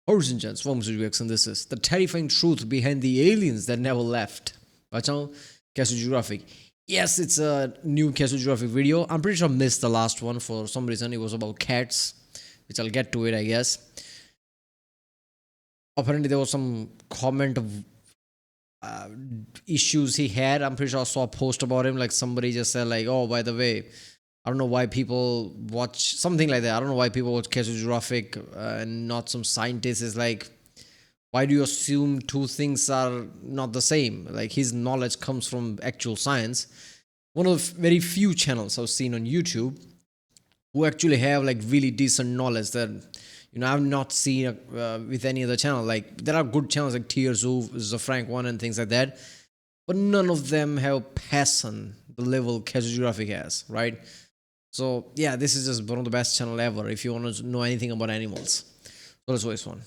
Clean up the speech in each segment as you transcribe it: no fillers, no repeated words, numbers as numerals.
Horse engines, forms reaction. This is the terrifying truth behind the aliens that never left. Bachao, geographic. Yes, it's a new geographic video. I'm pretty sure I missed the last one for some reason. It was about cats, which I'll get to it, I guess. Apparently, there was some comment of issues he had. I'm pretty sure I saw a post about him. Like somebody just said, like, "Oh, by the way, I don't know why people watch something like that. I don't know why people watch geographic and not some scientist is like, why do you assume two things are not the same? Like his knowledge comes from actual science. One of the very few channels I've seen on YouTube who actually have like really decent knowledge that I've not seen with any other channel. Like there are good channels like Tears of Frank One and things like that, but none of them have passion the level geographic has, right? So yeah, this is just one of the best channel ever if you want to know anything about animals. So let's waste one.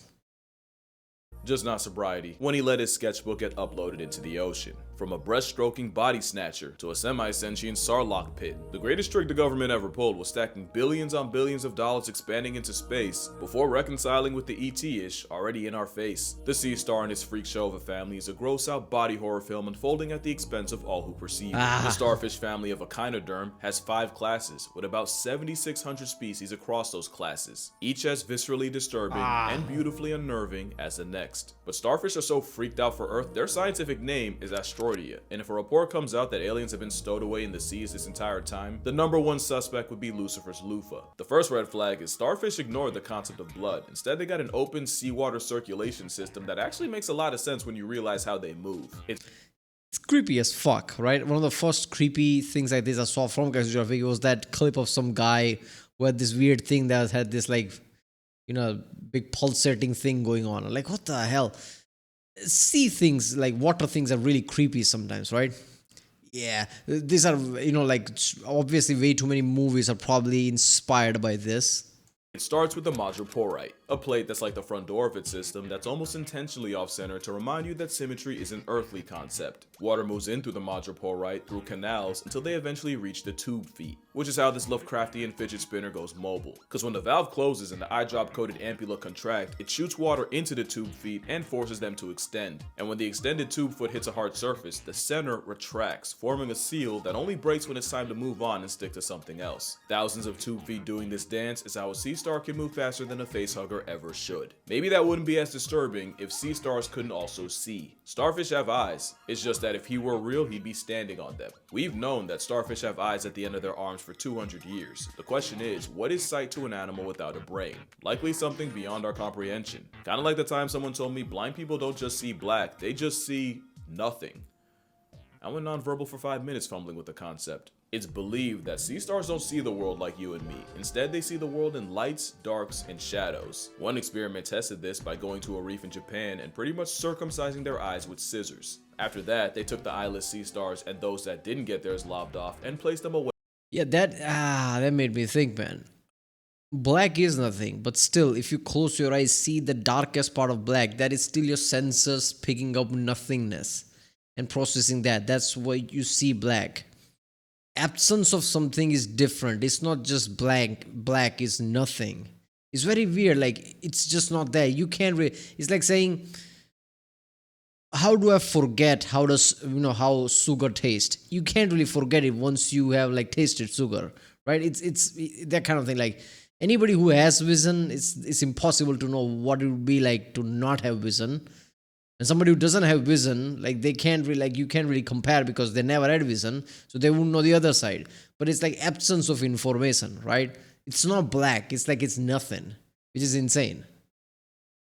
Just not sobriety, when he let his sketchbook get uploaded into the ocean. From a breaststroking body snatcher to a semi-sentient sarlacc pit, the greatest trick the government ever pulled was stacking billions on billions of dollars expanding into space before reconciling with the ET-ish already in our face. The sea star and his freak show of a family is a gross-out body horror film unfolding at the expense of all who perceive it. The starfish family of Echinoderm has 5 classes, with about 7,600 species across those classes, each as viscerally disturbing and beautifully unnerving as the next. But starfish are so freaked out for Earth, their scientific name is Astrodia. And if a report comes out that aliens have been stowed away in the seas this entire time, the #1 suspect would be Lucifer's loofah. The first red flag is starfish ignored the concept of blood. Instead, they got an open seawater circulation system that actually makes a lot of sense when you realize how they move. It's creepy as fuck, right? One of the first creepy things like this I saw from geographic was that clip of some guy who had this weird thing that had this like, big pulsating thing going on. Like, what the hell? Sea things, like water things, are really creepy sometimes, right? Yeah, these are, like obviously way too many movies are probably inspired by this. It starts with the madreporite, a plate that's like the front door of its system that's almost intentionally off-center to remind you that symmetry is an earthly concept. Water moves in through the madreporite through canals until they eventually reach the tube feet, which is how this Lovecraftian fidget spinner goes mobile. Because when the valve closes and the eye drop coated ampulla contract, it shoots water into the tube feet and forces them to extend. And when the extended tube foot hits a hard surface, the center retracts, forming a seal that only breaks when it's time to move on and stick to something else. Thousands of tube feet doing this dance is how a sea star can move faster than a facehugger ever should. Maybe that wouldn't be as disturbing if sea stars couldn't also see. Starfish have eyes. It's just that if he were real, he'd be standing on them. We've known that starfish have eyes at the end of their arms for 200 years. The question is, what is sight to an animal without a brain? Likely something beyond our comprehension. Kinda like the time someone told me blind people don't just see black, they just see nothing. I went nonverbal for 5 minutes fumbling with the concept. It's believed that sea stars don't see the world like you and me. Instead, they see the world in lights, darks, and shadows. One experiment tested this by going to a reef in Japan and pretty much circumcising their eyes with scissors. After that, they took the eyeless sea stars and those that didn't get theirs lobbed off and placed them away. Yeah, that made me think, man. Black is nothing, but still, if you close your eyes, see the darkest part of black, that is still your senses picking up nothingness and processing that. That's why you see black. Absence of something is different. It's not just black. Black is nothing. It's very weird. Like it's just not there. You can't. It's like saying, "How do I forget how sugar tastes?" You can't really forget it once you have like tasted sugar, right? It's that kind of thing. Like anybody who has vision, it's impossible to know what it would be like to not have vision. And somebody who doesn't have vision, like they can't really, like you can't really compare because they never had vision, so they wouldn't know the other side. But it's like absence of information, right? It's not black. It's like it's nothing, which is insane.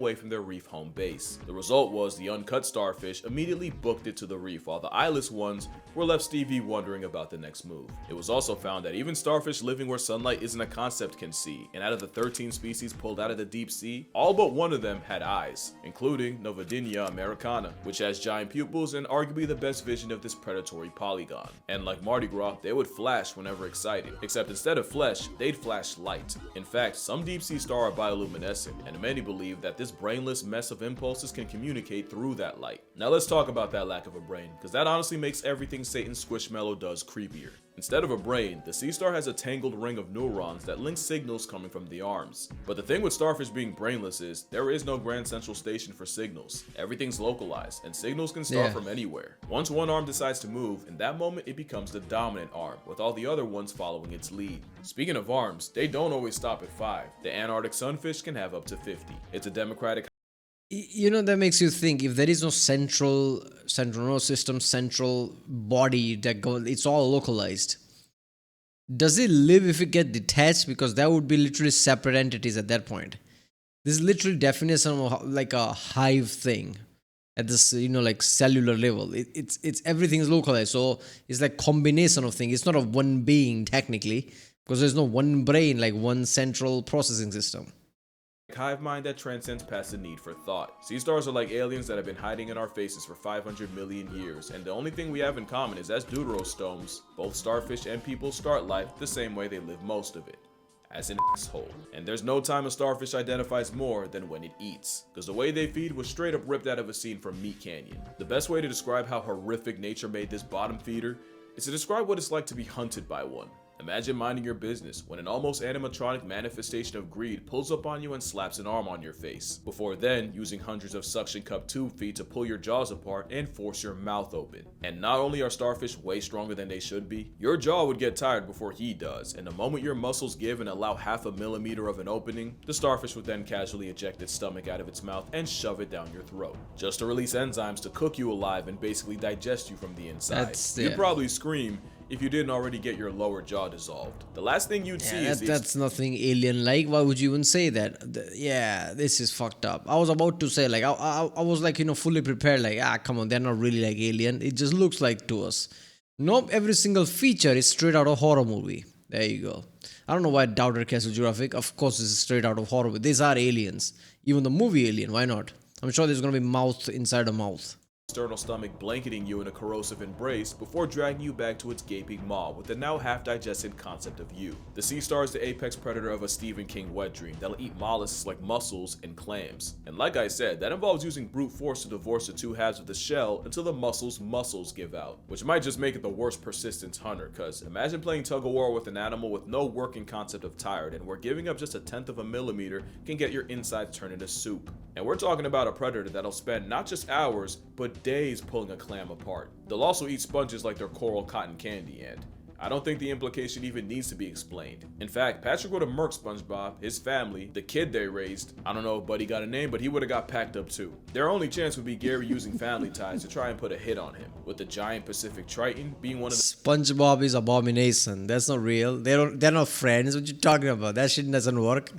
Away from their reef home base. The result was the uncut starfish immediately booked it to the reef, while the eyeless ones were left Stevie wondering about the next move. It was also found that even starfish living where sunlight isn't a concept can see, and out of the 13 species pulled out of the deep sea, all but one of them had eyes, including Novadinia americana, which has giant pupils and arguably the best vision of this predatory polygon. And like Mardi Gras, they would flash whenever excited, except instead of flesh, they'd flash light. In fact, some deep sea stars are bioluminescent, and many believe that this brainless mess of impulses can communicate through that light. Now let's talk about that lack of a brain, because that honestly makes everything Satan Squishmallow does creepier. Instead of a brain, the sea star has a tangled ring of neurons that link signals coming from the arms. But the thing with starfish being brainless is there is no grand central station for signals. Everything's localized, and signals can start Yeah. from anywhere. Once one arm decides to move, in that moment it becomes the dominant arm, with all the other ones following its lead. Speaking of arms, they don't always stop at 5. The Antarctic sunfish can have up to 50. It's a democratic That makes you think, if there is no central nervous system, central body that goes, it's all localized. Does it live if it get detached? Because that would be literally separate entities at that point. This is literally definition of like a hive thing at this, like cellular level. It's everything is localized, so it's like combination of things. It's not a one being technically, because there's no one brain, like one central processing system. hive mind that transcends past the need for thought. Sea stars are like aliens that have been hiding in our faces for 500 million years, and the only thing we have in common is as deuterostomes, both starfish and people start life the same way they live most of it, as an asshole. And there's no time a starfish identifies more than when it eats, because the way they feed was straight up ripped out of a scene from Meat Canyon. The best way to describe how horrific nature made this bottom feeder is to describe what it's like to be hunted by one. Imagine minding your business when an almost animatronic manifestation of greed pulls up on you and slaps an arm on your face, before then using hundreds of suction cup tube feet to pull your jaws apart and force your mouth open. And not only are starfish way stronger than they should be, your jaw would get tired before he does, and the moment your muscles give and allow half a millimeter of an opening, the starfish would then casually eject its stomach out of its mouth and shove it down your throat, just to release enzymes to cook you alive and basically digest you from the inside. You'd probably scream if you didn't already get your lower jaw dissolved. The last thing you'd see is that's nothing alien like. Why would you even say that? Yeah, this is fucked up. I was about to say, like, I was like, fully prepared, like, come on, they're not really like alien. It just looks like to us. Nope, every single feature is straight out of horror movie. There you go. I don't know why Doubter Castle Geographic. Of course, this is straight out of horror movie. These are aliens. Even the movie Alien, why not? I'm sure there's gonna be mouth inside a mouth. External stomach blanketing you in a corrosive embrace before dragging you back to its gaping maw with the now half-digested concept of you. The sea star is the apex predator of a Stephen King wet dream that'll eat mollusks like mussels and clams. And like I said, that involves using brute force to divorce the two halves of the shell until the muscles give out, which might just make it the worst persistence hunter, cause imagine playing tug-of-war with an animal with no working concept of tired, and where giving up just a tenth of a millimeter can get your insides turned into soup. And we're talking about a predator that'll spend not just hours, but days pulling a clam apart. They'll also eat sponges like they're coral cotton candy, and I don't think the implication even needs to be explained. In fact, Patrick would have murked SpongeBob, his family, the kid they raised. I don't know if Buddy got a name, but he would have got packed up too. Their only chance would be Gary using family ties to try and put a hit on him, with the giant Pacific Triton being one of the SpongeBob is abomination. That's not real. They're not friends. What you talking about? That shit doesn't work.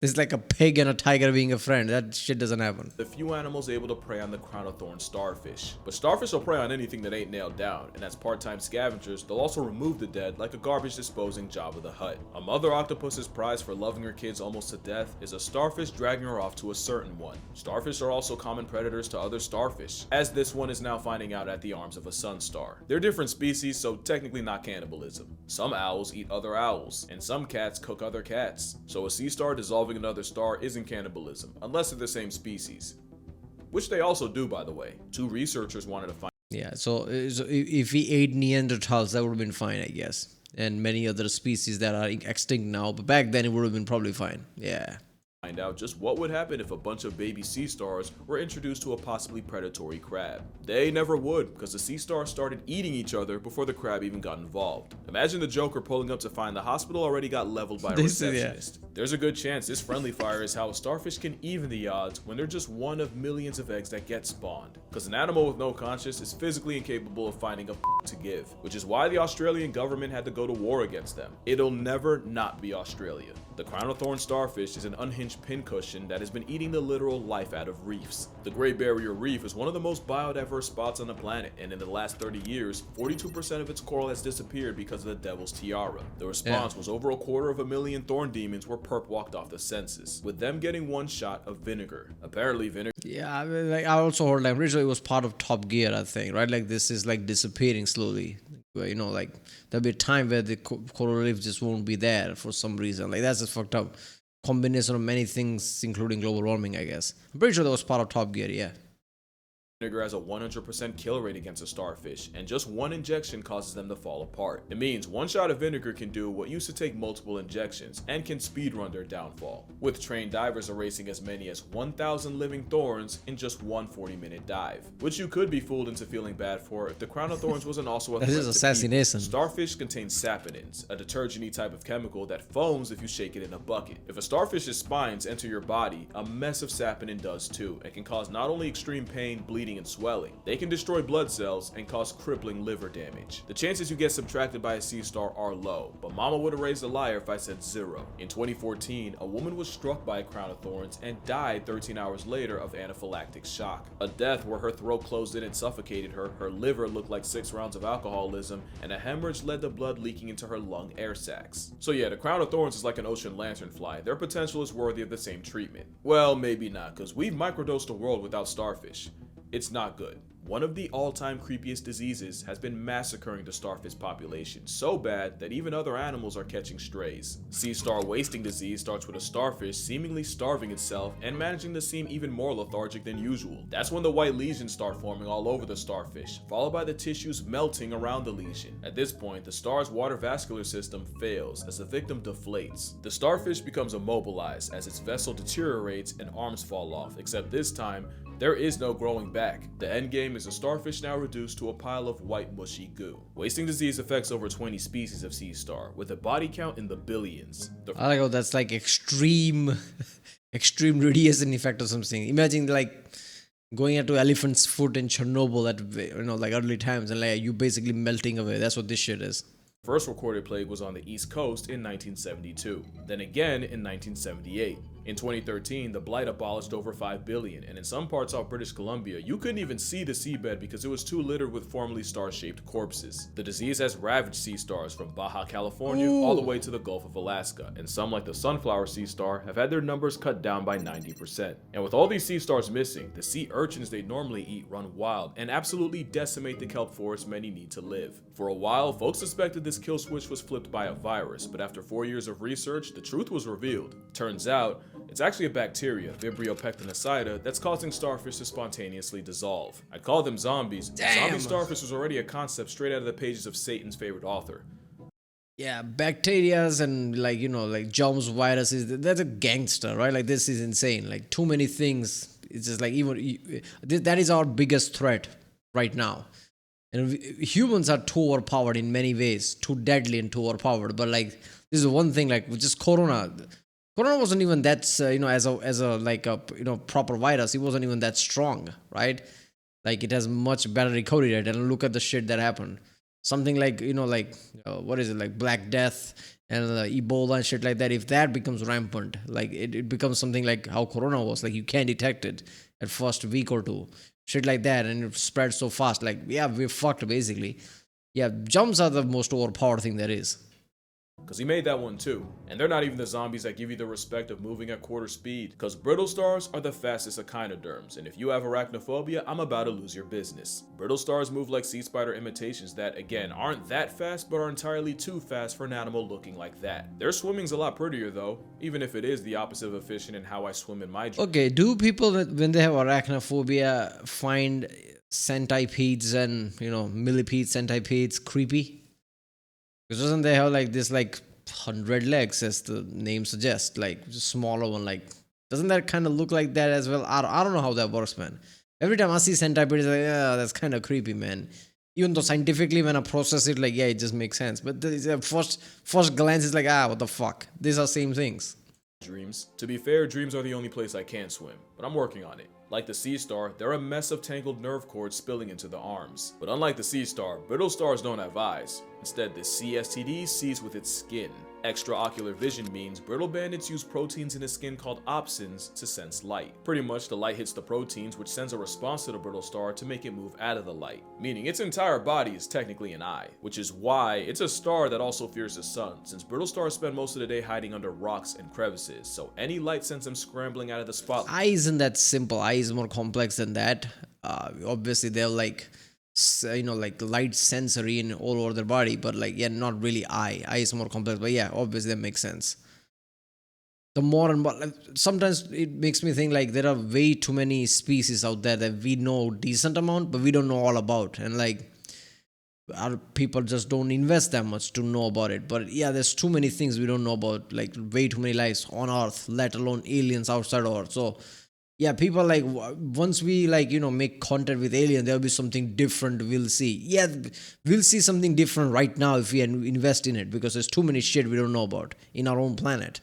It's like a pig and a tiger being a friend. That shit doesn't happen. the few animals able to prey on the crown of thorns starfish. But starfish will prey on anything that ain't nailed down, and as part-time scavengers, they'll also remove the dead like a garbage disposing Jabba the Hutt. A mother octopus's prize for loving her kids almost to death is a starfish dragging her off to a certain one. Starfish are also common predators to other starfish, as this one is now finding out at the arms of a sun star. They're different species, so technically not cannibalism. Some owls eat other owls, and some cats cook other cats. So a sea star dissolving another star isn't cannibalism, unless they're the same species. Which they also do, by the way. Two researchers wanted to find Yeah, so if we ate Neanderthals, that would have been fine, I guess. And many other species that are extinct now, but back then it would have been probably fine. Yeah. out just what would happen if a bunch of baby sea stars were introduced to a possibly predatory crab. They never would, because the sea stars started eating each other before the crab even got involved. Imagine the Joker pulling up to find the hospital already got leveled by a receptionist. There's a good chance this friendly fire is how a starfish can even the odds when they're just one of millions of eggs that get spawned. Because an animal with no conscience is physically incapable of finding a to give, which is why the Australian government had to go to war against them. It'll never not be Australia. The crown of thorn starfish is an unhinged pincushion that has been eating the literal life out of reefs. The Great Barrier Reef is one of the most biodiverse spots on the planet, and in the last 30 years, 42% of its coral has disappeared because of the Devil's Tiara. The response was over 250,000 thorn demons were perp walked off the census, with them getting one shot of vinegar. Apparently, vinegar. Yeah, I mean, like I also heard, like originally it was part of Top Gear, I think, right? Like this is like disappearing slowly. Where, you know, like there'll be a time where the coral reef just won't be there for some reason. Like that's just fucked up. Combination of many things, including global warming, I guess. I'm pretty sure that was part of Top Gear, yeah. Vinegar has a 100% kill rate against a starfish, and just one injection causes them to fall apart. It means one shot of vinegar can do what used to take multiple injections, and can speedrun their downfall, with trained divers erasing as many as 1,000 living thorns in just one 40-minute dive, which you could be fooled into feeling bad for if the crown of thorns wasn't also a That threat is to assassination. people. Starfish contain saponins, a detergent-y type of chemical that foams if you shake it in a bucket. If a starfish's spines enter your body, a mess of saponin does too, and can cause not only extreme pain, bleeding, and swelling, they can destroy blood cells and cause crippling liver damage. The chances you get subtracted by a sea star are low, but mama would have raised a liar if I said zero. In 2014, a woman was struck by a crown of thorns and died 13 hours later of anaphylactic shock. A death where her throat closed in and suffocated her, her liver looked like 6 rounds of alcoholism, and a hemorrhage led to blood leaking into her lung air sacs. So yeah, the crown of thorns is like an ocean lanternfly. Their potential is worthy of the same treatment. Well, maybe not, because we've microdosed a world without starfish. It's not good. One of the all-time creepiest diseases has been massacring the starfish population so bad that even other animals are catching strays. Sea star wasting disease starts with a starfish seemingly starving itself and managing to seem even more lethargic than usual. That's when the white lesions start forming all over the starfish, followed by the tissues melting around the lesion. At this point, the star's water vascular system fails as the victim deflates. The starfish becomes immobilized as its vessel deteriorates and arms fall off, except this time, there is no growing back. The end game is a starfish now reduced to a pile of white mushy goo. Wasting disease affects over 20 species of sea star, with a body count in the billions. I like how that's like extreme, extreme radiation effect or something. Imagine like going into elephant's foot in Chernobyl at like early times, and like you basically melting away. That's what this shit is. First recorded plague was on the East Coast in 1972, then again in 1978. In 2013, the blight abolished over 5 billion, and in some parts of British Columbia, you couldn't even see the seabed because it was too littered with formerly star-shaped corpses. The disease has ravaged sea stars from Baja California all the way to the Gulf of Alaska, and some like the sunflower sea star have had their numbers cut down by 90%. And with all these sea stars missing, the sea urchins they normally eat run wild and absolutely decimate the kelp forest many need to live. For a while, folks suspected this kill switch was flipped by a virus, but after 4 years of research, the truth was revealed. Turns out, it's actually a bacteria, Vibrio pectinacida, that's causing starfish to spontaneously dissolve. I'd call them zombies. Damn. Zombie starfish was already a concept straight out of the pages of Satan's favorite author. Yeah, bacterias and like germs, viruses. That's a gangster, right? Like this is insane. Like too many things. It's just like that is our biggest threat right now. And humans are too overpowered in many ways, too deadly and too overpowered. But like this is one thing, like with just Corona. Corona wasn't even that as a like a proper virus. It wasn't even that strong, right? Like it has much better recovery rate. And look at the shit that happened. Something like what is it, like Black Death and Ebola and shit like that. If that becomes rampant, like it becomes something like how Corona was. Like you can't detect it at first week or two, shit like that, and it spreads so fast. Like yeah, we're fucked basically. Yeah, jumps are the most overpowered thing there is. Because he made that one too. And they're not even the zombies that give you the respect of moving at quarter speed. Because brittle stars are the fastest echinoderms, and if you have arachnophobia, I'm about to lose your business. Brittle stars move like sea spider imitations that, again, aren't that fast, but are entirely too fast for an animal looking like that. Their swimming's a lot prettier though, even if it is the opposite of efficient in how I swim in my dream. Okay, do people when they have arachnophobia find centipedes and millipede centipedes creepy? Because doesn't they have like this like 100 legs as the name suggests, like just smaller one? Like doesn't that kind of look like that as well? I don't know how that works, man. Every time I see centipede, it's like yeah, that's kind of creepy, man. Even though scientifically when I process it, like yeah, it just makes sense. But the first glance is like what the fuck? These are same things. Dreams. To be fair, dreams are the only place I can swim, but I'm working on it. Like the sea star, they're a mess of tangled nerve cords spilling into the arms. But unlike the sea star, brittle stars don't have eyes. Instead, the CSTD sees with its skin. Extraocular vision means brittle bandits use proteins in the skin called opsins to sense light. Pretty much the light hits the proteins, which sends a response to the brittle star to make it move out of the light, meaning its entire body is technically an eye, which is why it's a star that also fears the sun, since brittle stars spend most of the day hiding under rocks and crevices, so any light sends them scrambling out of the spotlight. Eye isn't that simple. Eye is more complex than that. Obviously they're like like light sensory in all over their body, but like yeah, not really eye is more complex, but yeah, obviously that makes sense. The more and more, like, sometimes it makes me think like there are way too many species out there that we know decent amount, but we don't know all about, and like our people just don't invest that much to know about it. But yeah, there's too many things we don't know about, like way too many lives on Earth, let alone aliens outside of Earth. So yeah, people like once we like make contact with alien, there'll be something different we'll see. Yeah, we'll see something different right now if we invest in it, because there's too many shit we don't know about in our own planet.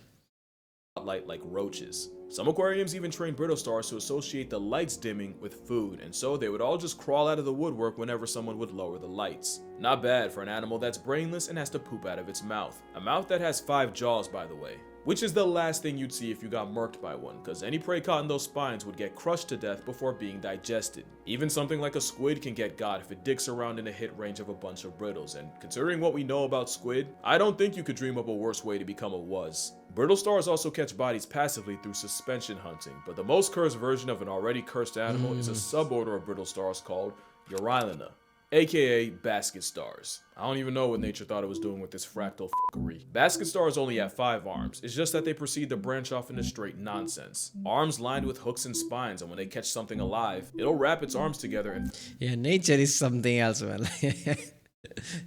Light like roaches. Some aquariums even train brittle stars to associate the lights dimming with food, and so they would all just crawl out of the woodwork whenever someone would lower the lights. Not bad for an animal that's brainless and has to poop out of its mouth. A mouth that has 5 jaws, by the way. Which is the last thing you'd see if you got murked by one, because any prey caught in those spines would get crushed to death before being digested. Even something like a squid can get got if it dicks around in a hit range of a bunch of brittles, and considering what we know about squid, I don't think you could dream up a worse way to become a was. Brittle stars also catch bodies passively through suspension hunting, but the most cursed version of an already cursed animal is a suborder of brittle stars called Eurylina, aka basket stars. I don't even know what nature thought it was doing with this fractal fuckery. Basket stars only have 5 arms, it's just that they proceed to branch off into straight nonsense. Arms lined with hooks and spines, and when they catch something alive, it'll wrap its arms together and Yeah, nature is something else, man.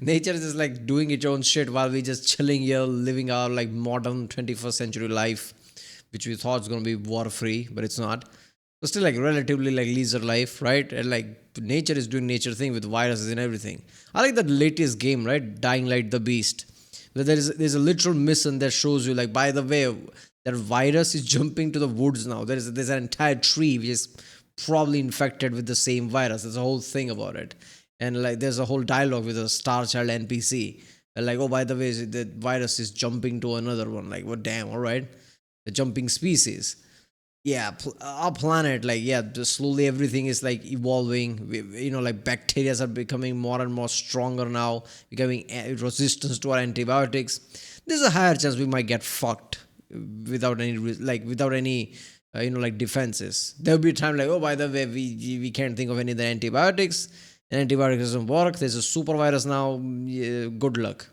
Nature is just like doing its own shit while we just chilling here, living our like modern 21st century life, which we thought was gonna be war free, but it's not. But still, like relatively like leisure life, right? And like nature is doing nature thing with viruses and everything. I like that latest game, right? Dying Light the Beast. There's a literal mission that shows you like, by the way, that virus is jumping to the woods now. There's an entire tree which is probably infected with the same virus. There's a whole thing about it, and like there's a whole dialogue with a Star Child NPC. And like, oh, by the way, the virus is jumping to another one. Like, what? Damn, all right, the jumping species. Yeah, our planet, like, yeah, just slowly everything is like evolving. Like bacteria are becoming more and more stronger now, becoming resistant to our antibiotics. There's a higher chance we might get fucked without any without any like defenses. There'll be a time like, oh, by the way, we can't think of any of the antibiotics, and antibiotics doesn't work. There's a super virus now. Yeah, good luck.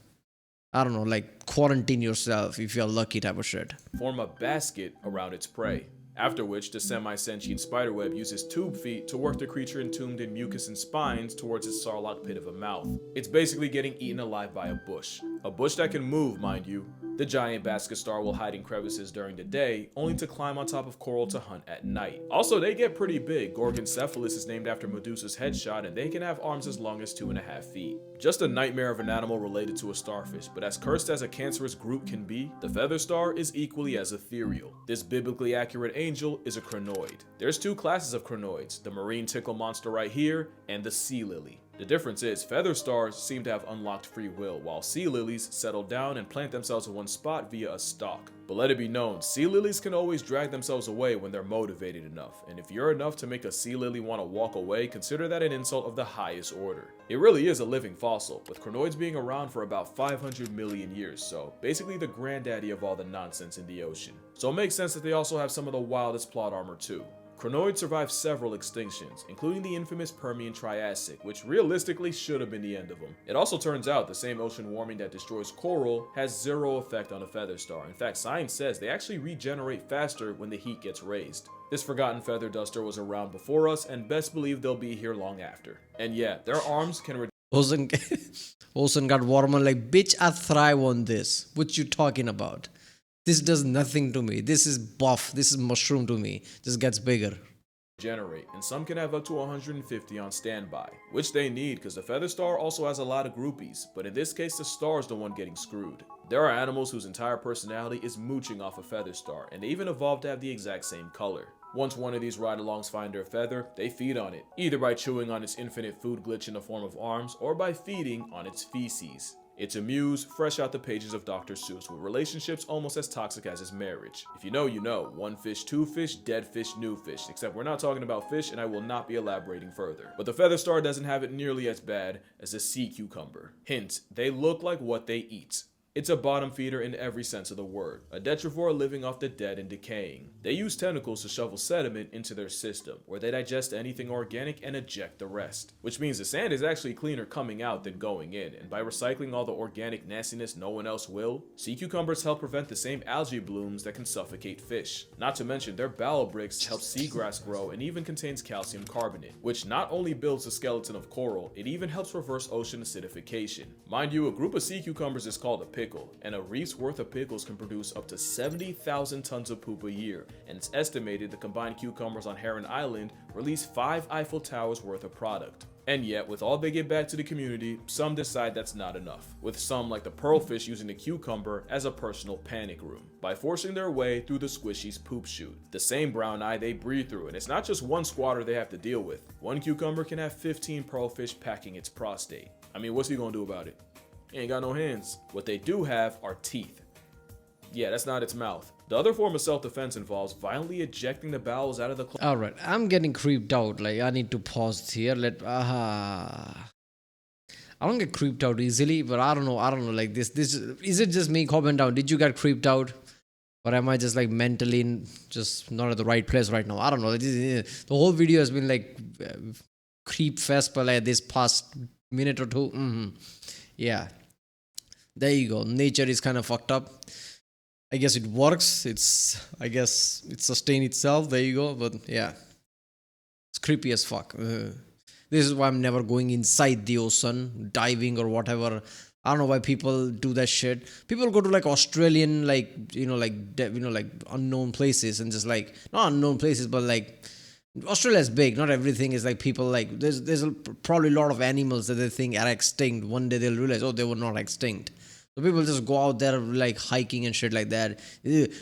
I don't know, like quarantine yourself if you're lucky type of shit. form a basket around its prey. After which, the semi-sentient spiderweb uses tube feet to work the creature entombed in mucus and spines towards its sarlacc pit of a mouth. It's basically getting eaten alive by a bush. A bush that can move, mind you. The giant basket star will hide in crevices during the day, only to climb on top of coral to hunt at night. Also, they get pretty big. Gorgoncephalus is named after Medusa's headshot, and they can have arms as long as 2.5 feet. Just a nightmare of an animal related to a starfish, but as cursed as a cancerous group can be, the feather star is equally as ethereal. This biblically accurate angel is a crinoid. There's 2 classes of crinoids, the marine tickle monster right here, and the sea lily. The difference is, feather stars seem to have unlocked free will, while sea lilies settle down and plant themselves in one spot via a stalk. But let it be known, sea lilies can always drag themselves away when they're motivated enough, and if you're enough to make a sea lily want to walk away, consider that an insult of the highest order. It really is a living fossil, with crinoids being around for about 500 million years, so basically the granddaddy of all the nonsense in the ocean. So it makes sense that they also have some of the wildest plot armor too. Crinoids survived several extinctions, including the infamous Permian Triassic, which realistically should have been the end of them. It also turns out the same ocean warming that destroys coral has 0 effect on a feather star. In fact, science says they actually regenerate faster when the heat gets raised. This forgotten feather duster was around before us, and best believe they'll be here long after. And yeah, their arms can Ocean, Ocean got warmer like, bitch, I thrive on this. What you talking about? This does nothing to me. This is buff. This is mushroom to me. Just gets bigger. Generate, and some can have up to 150 on standby, which they need because the feather star also has a lot of groupies, but in this case the star is the one getting screwed. There are animals whose entire personality is mooching off a feather star, and they even evolved to have the exact same color. Once one of these ride-alongs find their feather, they feed on it, either by chewing on its infinite food glitch in the form of arms, or by feeding on its feces. It's a muse, fresh out the pages of Dr. Seuss, with relationships almost as toxic as his marriage. If you know, you know. One fish, two fish, dead fish, new fish. Except we're not talking about fish, and I will not be elaborating further. But the feather star doesn't have it nearly as bad as a sea cucumber. Hint, they look like what they eat. It's a bottom feeder in every sense of the word, a detrivore living off the dead and decaying. They use tentacles to shovel sediment into their system, where they digest anything organic and eject the rest. Which means the sand is actually cleaner coming out than going in, and by recycling all the organic nastiness no one else will, sea cucumbers help prevent the same algae blooms that can suffocate fish. Not to mention their bowel bricks help seagrass grow and even contains calcium carbonate, which not only builds the skeleton of coral, it even helps reverse ocean acidification. Mind you, a group of sea cucumbers is called a pickle, and a reef's worth of pickles can produce up to 70,000 tons of poop a year, and it's estimated the combined cucumbers on Heron Island release 5 Eiffel Towers worth of product. And yet, with all they give back to the community, some decide that's not enough, with some like the pearlfish using the cucumber as a personal panic room, by forcing their way through the squishy's poop chute, the same brown eye they breathe through, and it's not just one squatter they have to deal with. One cucumber can have 15 pearlfish packing its prostate. I mean, what's he gonna do about it? He ain't got no hands. What they do have are teeth. Yeah, that's not its mouth. The other form of self-defense involves violently ejecting the bowels out of the All right, I'm getting creeped out. Like, I need to pause here. I don't get creeped out easily, but I don't know. Like this is it just me? Comment down. Did you get creeped out, or am I just like mentally just not at the right place right now? I don't know. The whole video has been like creep fest for like this past minute or two. Yeah, there you go. Nature is kind of fucked up. I guess it works. I guess it sustained itself. There you go. But yeah, it's creepy as fuck. This is why I'm never going inside the ocean, diving or whatever. I don't know why people do that shit. People go to like Australian, like like unknown places and just like not unknown places, but like Australia is big. Not everything is like people like probably a lot of animals that they think are extinct. One day they'll realize, oh, they were not extinct. So people just go out there like hiking and shit like that.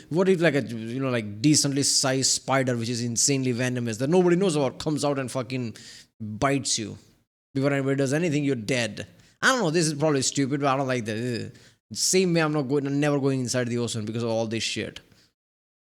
What if like a like decently sized spider which is insanely venomous that nobody knows about comes out and fucking bites you before anybody does anything? You're dead. I don't know. This is probably stupid, but I don't like that. Same way, I'm never going inside the ocean because of all this shit.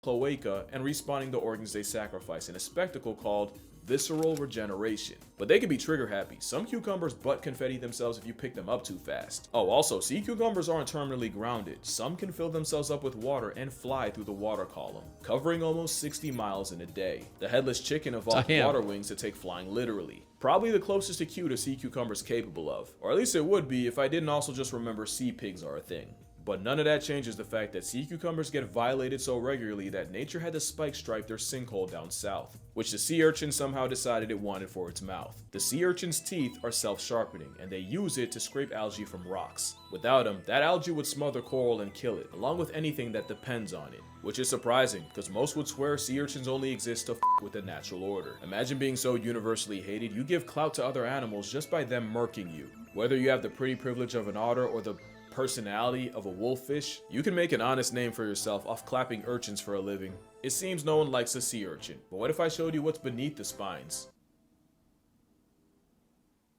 cloaca and respawning the organs they sacrifice in a spectacle called visceral regeneration. But they can be trigger happy. Some cucumbers butt confetti themselves if you pick them up too fast. Oh, also, sea cucumbers aren't terminally grounded. Some can fill themselves up with water and fly through the water column, covering almost 60 miles in a day. The headless chicken evolved water wings to take flying literally. Probably the closest to cute a sea cucumber is capable of. Or at least it would be if I didn't also just remember sea pigs are a thing. But none of that changes the fact that sea cucumbers get violated so regularly that nature had to spike stripe their sinkhole down south, which the sea urchin somehow decided it wanted for its mouth. The sea urchin's teeth are self-sharpening, and they use it to scrape algae from rocks. Without them, that algae would smother coral and kill it, along with anything that depends on it. Which is surprising, because most would swear sea urchins only exist to f with the natural order. Imagine being so universally hated, you give clout to other animals just by them murking you. Whether you have the pretty privilege of an otter or the personality of a wolffish, you can make an honest name for yourself off clapping urchins for a living. It seems no one likes a sea urchin, but what if I showed you what's beneath the spines?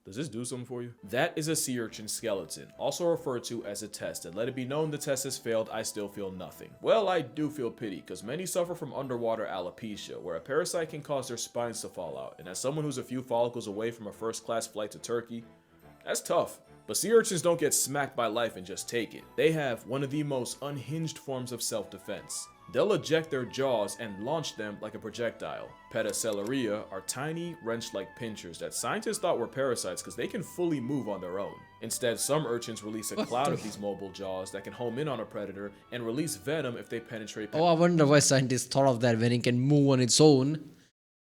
Does this do something for you? That is a sea urchin skeleton, also referred to as a test, and let it be known the test has failed, I still feel nothing. Well, I do feel pity, because many suffer from underwater alopecia, where a parasite can cause their spines to fall out, and as someone who's a few follicles away from a first-class flight to Turkey, that's tough. But sea urchins don't get smacked by life and just take it. They have one of the most unhinged forms of self-defense. They'll eject their jaws and launch them like a projectile. Pedicelaria are tiny, wrench-like pinchers that scientists thought were parasites because they can fully move on their own. Instead, some urchins release a cloud of these mobile jaws that can home in on a predator and release venom if they penetrate. Oh, I wonder why scientists thought of that when it can move on its own.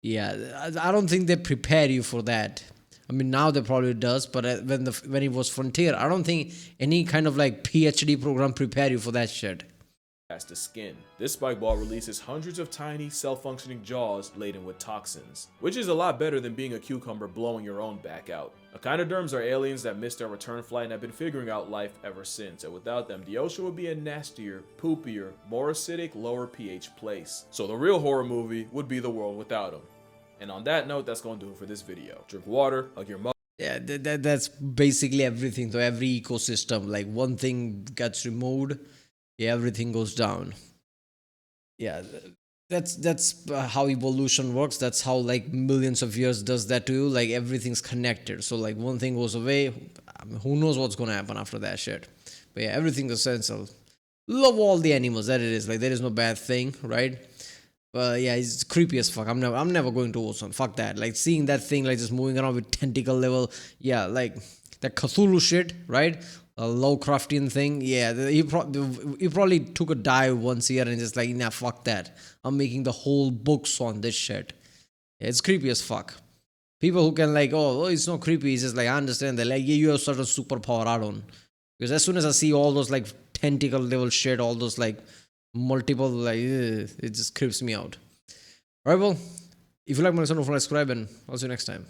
Yeah, I don't think they prepare you for that. I mean, now they probably does, but when it was Frontier, I don't think any kind of like PhD program prepare you for that shit. Past the skin. This spike ball releases hundreds of tiny, self-functioning jaws laden with toxins, which is a lot better than being a cucumber blowing your own back out. Echinoderms are aliens that missed their return flight and have been figuring out life ever since, and without them, the ocean would be a nastier, poopier, more acidic, lower pH place. So the real horror movie would be the world without them. And on that note, that's going to do it for this video. Drink water, hug your mother. Yeah, that's basically everything. So every ecosystem, like one thing gets removed, yeah, everything goes down. Yeah, that's how evolution works. That's how like millions of years does that to you. Like everything's connected. So like one thing goes away, I mean, who knows what's gonna happen after that shit. But yeah, everything essential. Love all the animals that it is. Like there is no bad thing, right? But yeah, it's creepy as fuck. I'm never going to Ozone. Fuck that. Like seeing that thing like just moving around with tentacle level. Yeah, like that Cthulhu shit, right? A Lovecraftian thing. Yeah, he probably took a dive once here and just like, nah, fuck that. I'm making the whole books on this shit. Yeah, it's creepy as fuck. People who can like, it's not creepy. It's just like I understand that. Like, yeah, you have certain superpower. I don't. Because as soon as I see all those like tentacle level shit, all those like multiple like, it just creeps me out. Alright, well, if you like my channel, don't forget to subscribe, and I'll see you next time.